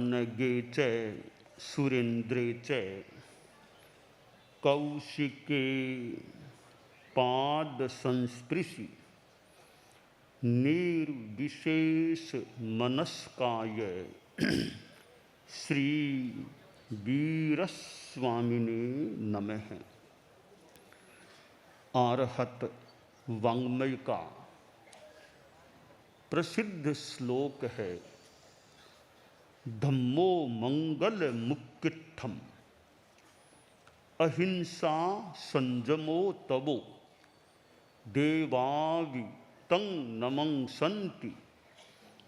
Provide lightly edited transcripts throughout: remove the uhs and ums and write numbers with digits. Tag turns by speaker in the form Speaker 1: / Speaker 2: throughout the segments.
Speaker 1: पवनगे च सुरेन्द्रे च कौशिके पाद संस्पृशि निर्विशेष मनस्काय श्री वीरस्वामिने नमः। आर्हत वाङ्मय का प्रसिद्ध श्लोक है, धम्मो मंगल मुक्तित्थम अहिंसा संजमो तवो देवावि तं नमंसन्ति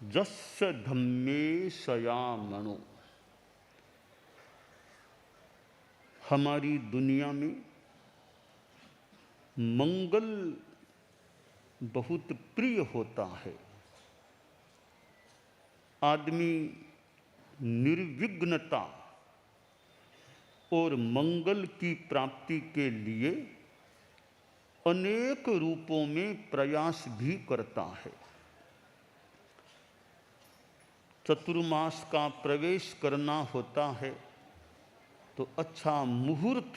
Speaker 1: जस्य धम्मे सयामणो। हमारी दुनिया में मंगल बहुत प्रिय होता है। आदमी निर्विघ्नता और मंगल की प्राप्ति के लिए अनेक रूपों में प्रयास भी करता है। चतुर्मास का प्रवेश करना होता है तो अच्छा मुहूर्त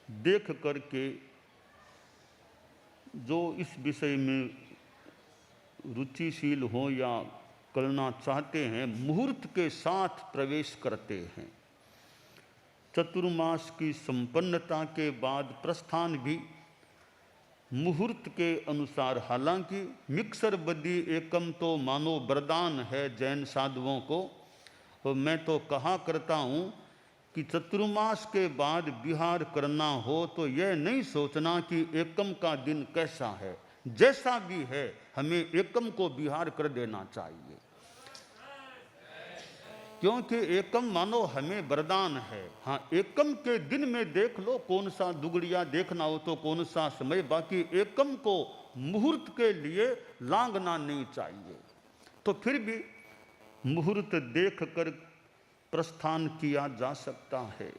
Speaker 1: देख करके जो इस विषय में रुचिशील हो या करना चाहते हैं, मुहूर्त के साथ प्रवेश करते हैं। चतुर्मास की संपन्नता के बाद प्रस्थान भी मुहूर्त के अनुसार, हालांकि मिक्सर बदी एकम तो मानो वरदान है जैन साधुओं को। और मैं तो कहा करता हूँ कि चतुर्मास के बाद विहार करना हो तो यह नहीं सोचना कि एकम का दिन कैसा है, जैसा भी है हमें एकम को विहार कर देना चाहिए, क्योंकि एकम मानो हमें वरदान है। हाँ, एकम के दिन में देख लो कौन सा दुगड़िया देखना हो तो कौन सा समय, बाकी एकम को मुहूर्त के लिए लांघना नहीं चाहिए। तो फिर भी मुहूर्त देख कर प्रस्थान किया जा सकता है।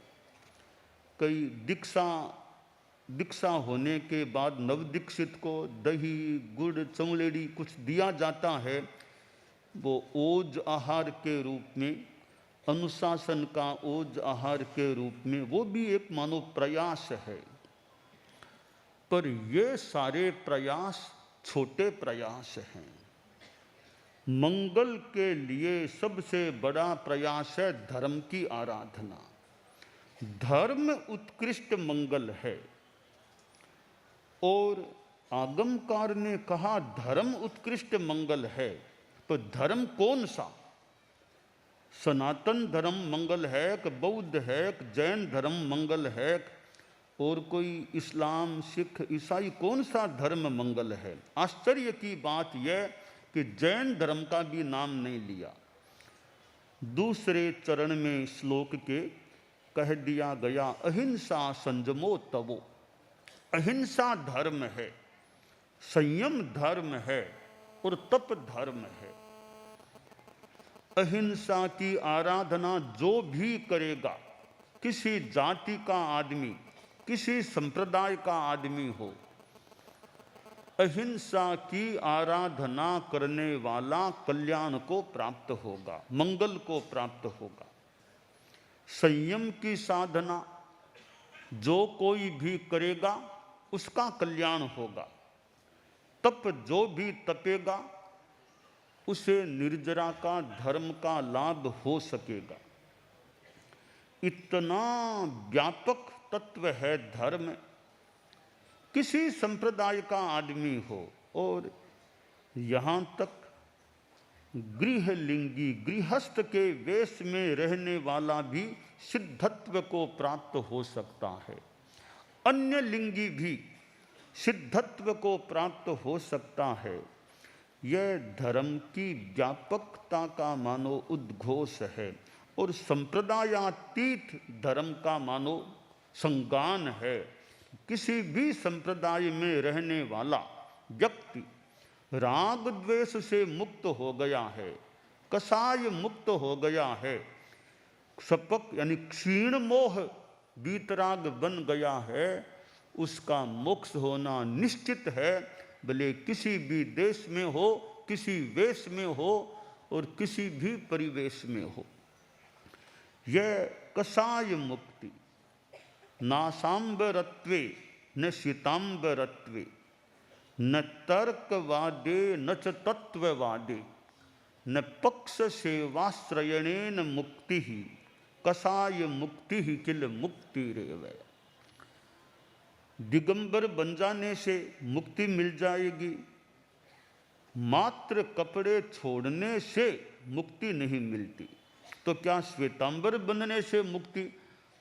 Speaker 1: कई दीक्षा होने के बाद नवदीक्षित को दही गुड़ चमलेड़ी कुछ दिया जाता है, वो ओज आहार के रूप में, अनुशासन का ओज आहार के रूप में, वो भी एक मानो प्रयास है। पर ये सारे प्रयास छोटे प्रयास हैं। मंगल के लिए सबसे बड़ा प्रयास है धर्म की आराधना। धर्म उत्कृष्ट मंगल है। और आगमकार ने कहा धर्म उत्कृष्ट मंगल है, तो धर्म कौन सा? सनातन धर्म मंगल है कि बौद्ध है कि जैन धर्म मंगल है और कोई इस्लाम सिख ईसाई, कौन सा धर्म मंगल है? आश्चर्य की बात यह कि जैन धर्म का भी नाम नहीं लिया। दूसरे चरण में श्लोक के कह दिया गया, अहिंसा संजमो तवो। अहिंसा धर्म है, संयम धर्म है और तप धर्म है। अहिंसा की आराधना जो भी करेगा, किसी जाति का आदमी, किसी संप्रदाय का आदमी हो, अहिंसा की आराधना करने वाला कल्याण को प्राप्त होगा, मंगल को प्राप्त होगा। संयम की साधना जो कोई भी करेगा उसका कल्याण होगा। तप जो भी तपेगा उसे निर्जरा का धर्म का लाभ हो सकेगा। इतना व्यापक तत्व है धर्म। किसी संप्रदाय का आदमी हो और यहाँ तक गृहलिंगी गृहस्थ के वेश में रहने वाला भी सिद्धत्व को प्राप्त हो सकता है। अन्य लिंगी भी सिद्धत्व को प्राप्त हो सकता है। यह धर्म की व्यापकता का मानो उद्घोष है और संप्रदायातीत धर्म का मानो संगान है। किसी भी संप्रदाय में रहने वाला व्यक्ति राग द्वेष से मुक्त हो गया है, कसाय मुक्त हो गया है, सपक यानी क्षीण मोह वीतराग बन गया है, उसका मोक्ष होना निश्चित है। भले किसी भी देश में हो, किसी वेश में हो और किसी भी परिवेश में हो। यह कषाय मुक्ति नासाम्बरत्वे न शीताम्बरत्वे न तर्कवादे न च तत्ववादे न पक्ष सेवाश्रयणेन मुक्ति ही कषाय मुक्ति ही किल मुक्ति रेव। दिगंबर बन जाने से मुक्ति मिल जाएगी, मात्र कपड़े छोड़ने से मुक्ति नहीं मिलती। तो क्या श्वेतांबर बनने से मुक्ति,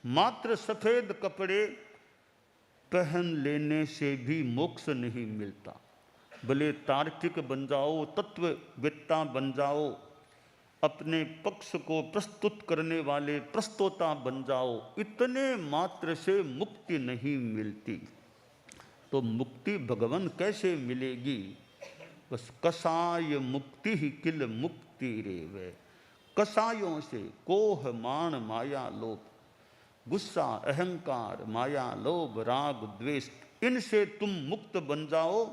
Speaker 1: मात्र सफेद कपड़े पहन लेने से भी मोक्ष नहीं मिलता। भले तार्किक बन जाओ, तत्ववेत्ता बन जाओ, अपने पक्ष को प्रस्तुत करने वाले प्रस्तोता बन जाओ, इतने मात्र से मुक्ति नहीं मिलती। तो मुक्ति भगवान कैसे मिलेगी? बस कषाय मुक्ति ही किल मुक्ति रेवे। कषायों से कोह मान माया लोभ, गुस्सा अहंकार माया लोभ राग द्वेष, इनसे तुम मुक्त बन जाओ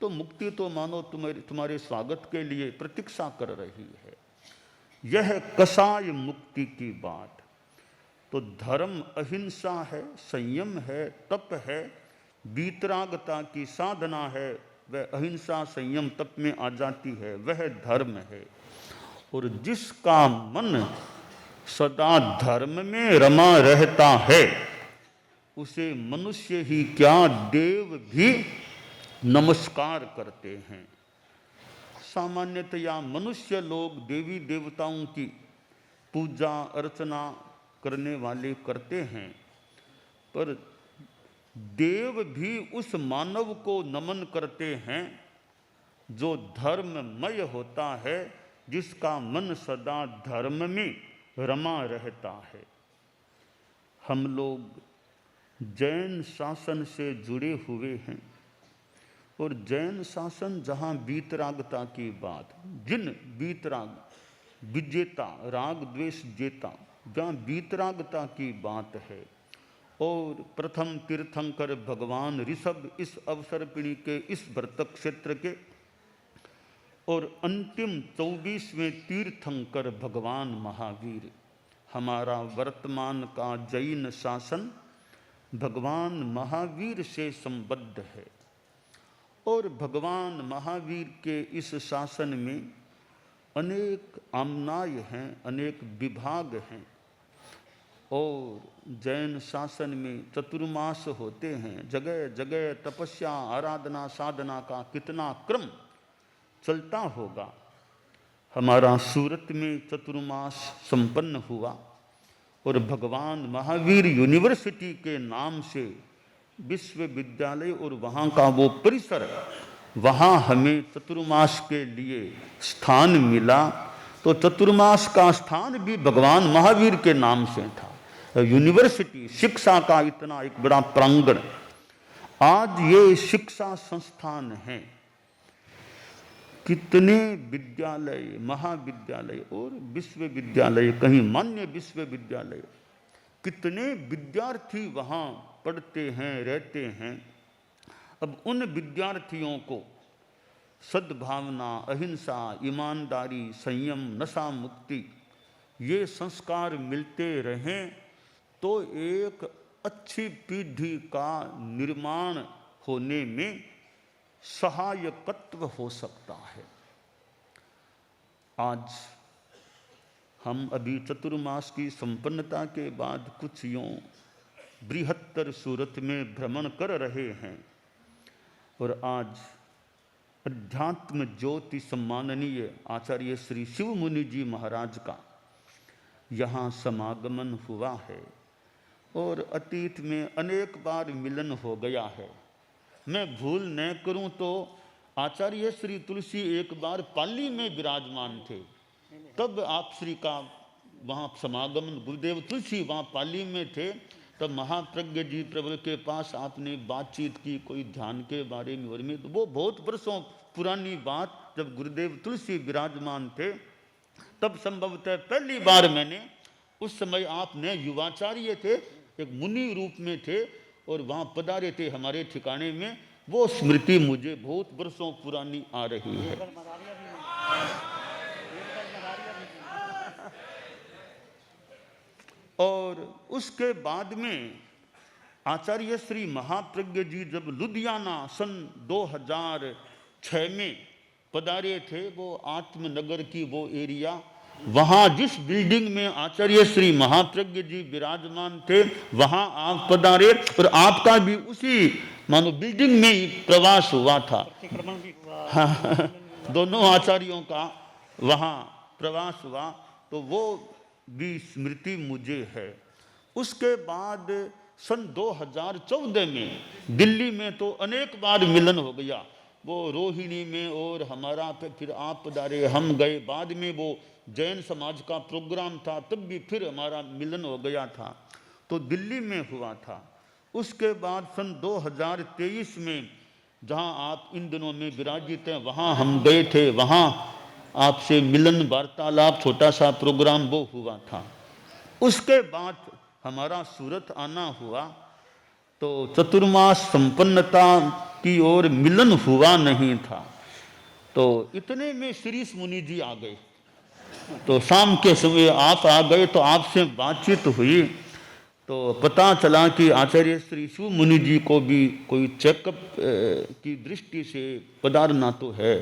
Speaker 1: तो मुक्ति तो मानो तुम्हारे स्वागत के लिए प्रतीक्षा कर रही है। यह कषाय मुक्ति की बात। तो धर्म अहिंसा है, संयम है, तप है, वीतरागता की साधना है, वह अहिंसा संयम तप में आ जाती है, वह धर्म है। और जिसका मन सदा धर्म में रमा रहता है उसे मनुष्य ही क्या देव भी नमस्कार करते हैं। सामान्यतया मनुष्य लोग देवी देवताओं की पूजा अर्चना करने वाले करते हैं, पर देव भी उस मानव को नमन करते हैं जो धर्ममय होता है, जिसका मन सदा धर्म में रमा रहता है। हम लोग जैन शासन से जुड़े हुए हैं और जैन शासन जहाँ वीतरागता की बात, जिन वीतराग विजेता राग द्वेष जेता, जहाँ वीतरागता की बात है, और प्रथम तीर्थंकर भगवान ऋषभ इस अवसर्पिणी के इस भरतक क्षेत्र के, और अंतिम 24वें तीर्थंकर भगवान महावीर, हमारा वर्तमान का जैन शासन भगवान महावीर से संबद्ध है। और भगवान महावीर के इस शासन में अनेक आमनाय हैं, अनेक विभाग हैं। और जैन शासन में चतुर्मास होते हैं, जगह जगह तपस्या आराधना साधना का कितना क्रम चलता होगा। हमारा सूरत में चतुर्मास संपन्न हुआ और भगवान महावीर यूनिवर्सिटी के नाम से विश्वविद्यालय और वहाँ का वो परिसर, वहाँ हमें चतुर्मास के लिए स्थान मिला। तो चतुर्मास का स्थान भी भगवान महावीर के नाम से था। यूनिवर्सिटी शिक्षा का इतना एक बड़ा प्रांगण, आज ये शिक्षा संस्थान हैं। कितने विद्यालय महाविद्यालय और विश्वविद्यालय, कहीं मान्य विश्वविद्यालय, कितने विद्यार्थी वहाँ पढ़ते हैं रहते हैं। अब उन विद्यार्थियों को सद्भावना अहिंसा ईमानदारी संयम नशा मुक्ति ये संस्कार मिलते रहें तो एक अच्छी पीढ़ी का निर्माण होने में सहायकत्व हो सकता है। आज हम अभी चतुर्मास की संपन्नता के बाद कुछ यों बृहत्तर सूरत में भ्रमण कर रहे हैं और आज अध्यात्म ज्योति सम्माननीय आचार्य श्री शिव मुनि जी महाराज का यहाँ समागमन हुआ है और अतीत में अनेक बार मिलन हो गया है। मैं भूल न करूं तो आचार्य श्री तुलसी एक बार पाली में विराजमान थे, तब आप श्री का वहाँ समागमन, गुरुदेव तुलसी वहाँ पाली में थे, तब महाप्रज्ञ जी प्रबल के पास आपने बातचीत की कोई ध्यान के बारे में और में। तो वो बहुत वर्षों पुरानी बात, जब गुरुदेव तुलसी विराजमान थे तब संभवतः पहली बार मैंने, उस समय आपने युवाचार्य थे, एक मुनि रूप में थे और वहाँ पधारे थे हमारे ठिकाने में। वो स्मृति मुझे बहुत वर्षों पुरानी आ रही है। और उसके बाद में आचार्य श्री महाप्रज्ञ जी जब लुधियाना सन 2006 में पधारे थे, वो आत्मनगर की वो एरिया, वहाँ जिस बिल्डिंग में आचार्य श्री महाप्रज्ञ जी विराजमान थे वहाँ आप पधारे, और आपका भी उसी मानो बिल्डिंग में ही प्रवास हुआ था। हाँ, दोनों आचार्यों का वहाँ प्रवास हुआ, तो वो भी स्मृति मुझे है। उसके बाद सन 2014 में दिल्ली में तो अनेक बार मिलन हो गया, वो रोहिणी में, और हमारा फिर आप पधारे, हम गए, बाद में वो जैन समाज का प्रोग्राम था, तब भी फिर हमारा मिलन हो गया था, तो दिल्ली में हुआ था। उसके बाद सन 2023 में जहाँ आप इन दिनों में विराजित हैं वहाँ हम गए थे, वहाँ आपसे मिलन वार्तालाप छोटा सा प्रोग्राम वो हुआ था। उसके बाद हमारा सूरत आना हुआ, तो चतुर्मास संपन्नता की ओर मिलन हुआ नहीं था, तो इतने में श्रीश मुनि जी आ गए, तो शाम के समय आप आ गए, तो आपसे बातचीत हुई, तो पता चला कि आचार्य श्री शिव मुनि जी को भी कोई चेकअप की दृष्टि से पधारना तो है,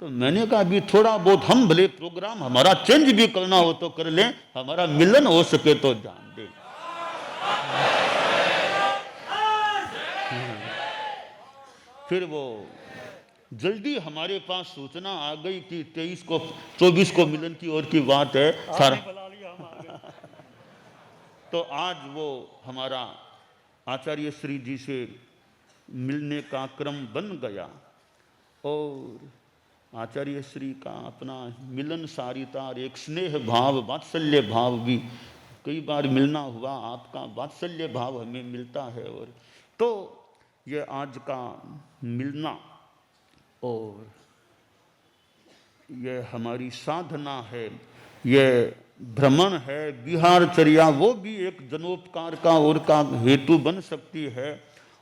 Speaker 1: तो मैंने कहा अभी थोड़ा बहुत हम भले प्रोग्राम हमारा चेंज भी करना हो तो कर लें, हमारा मिलन हो सके तो जान दें। फिर वो जल्दी हमारे पास सूचना आ गई कि 24 को मिलन की ओर की बात है सारा। तो आज वो हमारा आचार्य श्री जी से मिलने का क्रम बन गया, और आचार्य श्री का अपना मिलन सारिता और एक स्नेह भाव वात्सल्य भाव भी कई बार मिलना हुआ, आपका वात्सल्य भाव हमें मिलता है। और तो ये आज का मिलना और ये हमारी साधना है, ये भ्रमण है, विहारचर्या, वो भी एक जनोपकार का और का हेतु बन सकती है।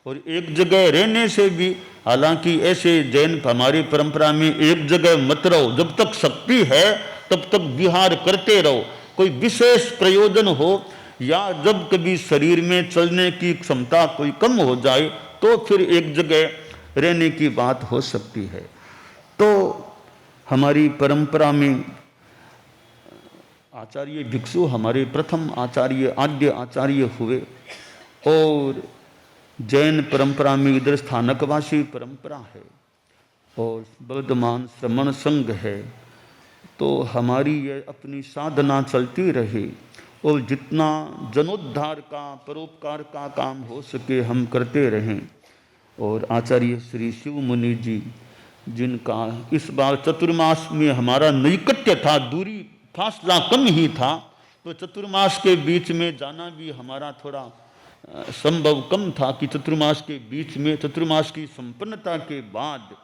Speaker 1: और एक जगह रहने से भी, हालांकि ऐसे जैन हमारी परंपरा में एक जगह मत रहो, जब तक शक्ति है तब तक विहार करते रहो, कोई विशेष प्रयोजन हो या जब कभी शरीर में चलने की क्षमता कोई कम हो जाए तो फिर एक जगह रहने की बात हो सकती है। तो हमारी परंपरा में आचार्य भिक्षु हमारे प्रथम आचार्य आद्य आचार्य हुए, और जैन परंपरा में इधर स्थानकवासी परंपरा है और वर्धमान श्रमण संघ है। तो हमारी ये अपनी साधना चलती रहे और जितना जनोद्धार का परोपकार का काम हो सके हम करते रहें। और आचार्य श्री शिव मुनि जी जिनका इस बार चतुर्मास में हमारा नैकट्य था, दूरी फासला कम ही था, तो चतुर्मास के बीच में जाना भी हमारा थोड़ा संभव कम था कि चतुर्मास के बीच में, चतुर्मास की संपन्नता के बाद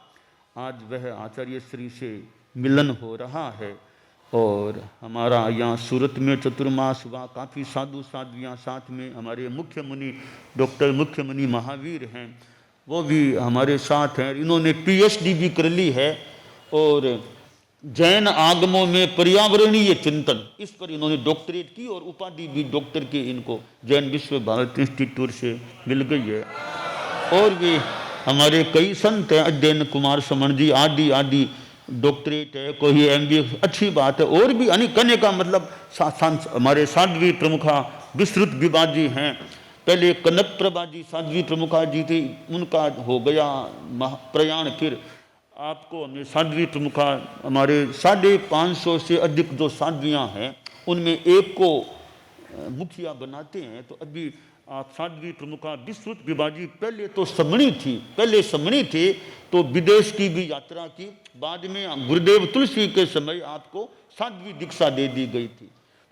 Speaker 1: आज वह आचार्य श्री से मिलन हो रहा है। और हमारा यहाँ सूरत में चतुर्मास हुआ, काफ़ी साधु साध्वियाँ साथ में, हमारे मुख्य मुनि डॉक्टर मुख्य मुनि महावीर हैं, वो भी हमारे साथ हैं। इन्होंने PhD भी कर ली है और जैन आगमों में पर्यावरणीय चिंतन, इस पर इन्होंने डॉक्टरेट की और उपाधि भी डॉक्टर की इनको जैन विश्व भारती इंस्टीट्यूट से मिल गई है। और भी हमारे कई संत हैं, अध्ययन कुमार समण जी आदि आदि डॉक्टरेट है, कोई MBA, अच्छी बात है। और भी अनेक कहने का मतलब हमारे साध्वी प्रमुखा विस्तृत विभा जी हैं, पहले कनक प्रभा जी साध्वी प्रमुखा जी थी, उनका हो गया प्रयाण, फिर आपको हमें साध्वी प्रमुखा हमारे 550 से अधिक जो साध्वियाँ हैं उनमें एक को मुखिया बनाते हैं। तो अभी आप साध्वी प्रमुखा विस्तृत विभाजी पहले तो समणी थी, पहले समणी थे तो विदेश की भी यात्रा की, बाद में गुरुदेव तुलसी के समय आपको साध्वी दीक्षा दे दी गई थी।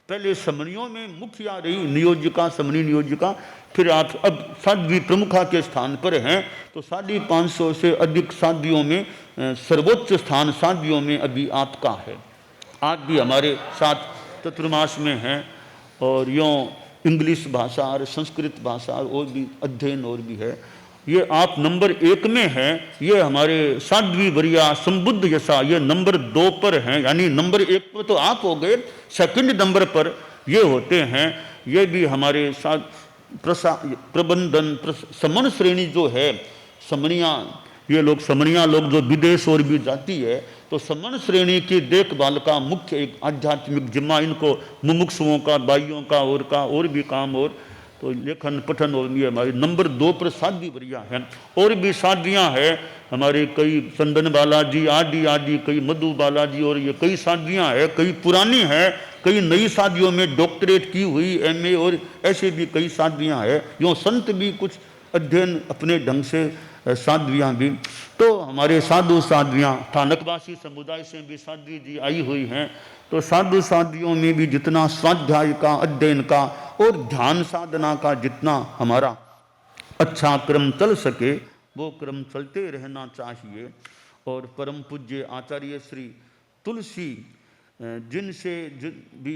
Speaker 1: पहले समणियों में मुखिया रही नियोजिका, समणी नियोजिका, फिर आप अब साध्वी प्रमुखा के स्थान पर हैं। तो 550 से अधिक साध्वियों में सर्वोच्च स्थान साध्वियों में अभी आपका है। आप भी हमारे साथ चतुर्मास में हैं और यूँ इंग्लिश भाषा और संस्कृत भाषा और भी अध्ययन और भी है। ये आप नंबर 1 में हैं, ये हमारे साध्वी वरिया संबुद्ध यशा ये नंबर 2 पर हैं, यानी नंबर 1 पर तो आप हो गए, सेकंड नंबर पर ये होते हैं ये भी हमारे साथ प्रबंधन समन श्रेणी जो है, समनिया, ये लोग समनिया लोग जो विदेश और भी जाती है, तो समन श्रेणी की देखभाल का मुख्य एक आध्यात्मिक जिम्मा इनको मुमुक्षुओं का, भाइयों का और भी काम, और तो लेखन पठन, और ये हमारी नंबर 2 पर साध्वी बढ़िया है। और भी साध्वियाँ हैं हमारे, कई चंदन बालाजी आदि आदि, कई मधु बालाजी, और ये कई साध्वियाँ हैं, कई पुरानी हैं, कई नई साध्वियों में डॉक्टरेट की हुई MA, और ऐसे भी कई साध्वियाँ हैं। यूँ संत भी कुछ अध्ययन अपने ढंग से, साध्वियाँ भी। तो हमारे साधु साध्वियाँ ठानकवासी समुदाय से भी साध्वी जी आई हुई हैं। तो साधु साध्वियों में भी जितना स्वाध्याय का, अध्ययन का और ध्यान साधना का जितना हमारा अच्छा क्रम चल सके, वो क्रम चलते रहना चाहिए। और परम पूज्य आचार्य श्री तुलसी, जिनसे भी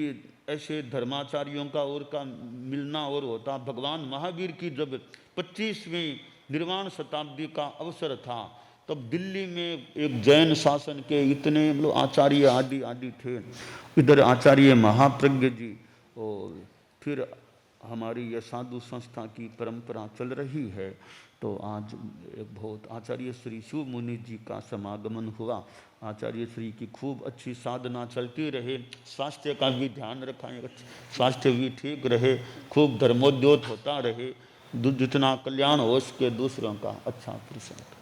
Speaker 1: ऐसे धर्माचार्यों का और का मिलना और होता, भगवान महावीर की जब 25वीं निर्वाण शताब्दी का अवसर था, तब दिल्ली में एक जैन शासन के इतने मतलब आचार्य आदि आदि थे। इधर आचार्य महाप्रज्ञ जी, और फिर हमारी यह साधु संस्था की परंपरा चल रही है। तो आज एक बहुत आचार्य श्री शिव मुनि जी का समागमन हुआ। आचार्य श्री की खूब अच्छी साधना चलती रहे, स्वास्थ्य का भी ध्यान रखाएं, स्वास्थ्य भी ठीक रहे, खूब धर्मोद्योत होता रहे, जितना कल्याण हो सके दूसरों का, अच्छा प्रसन्न।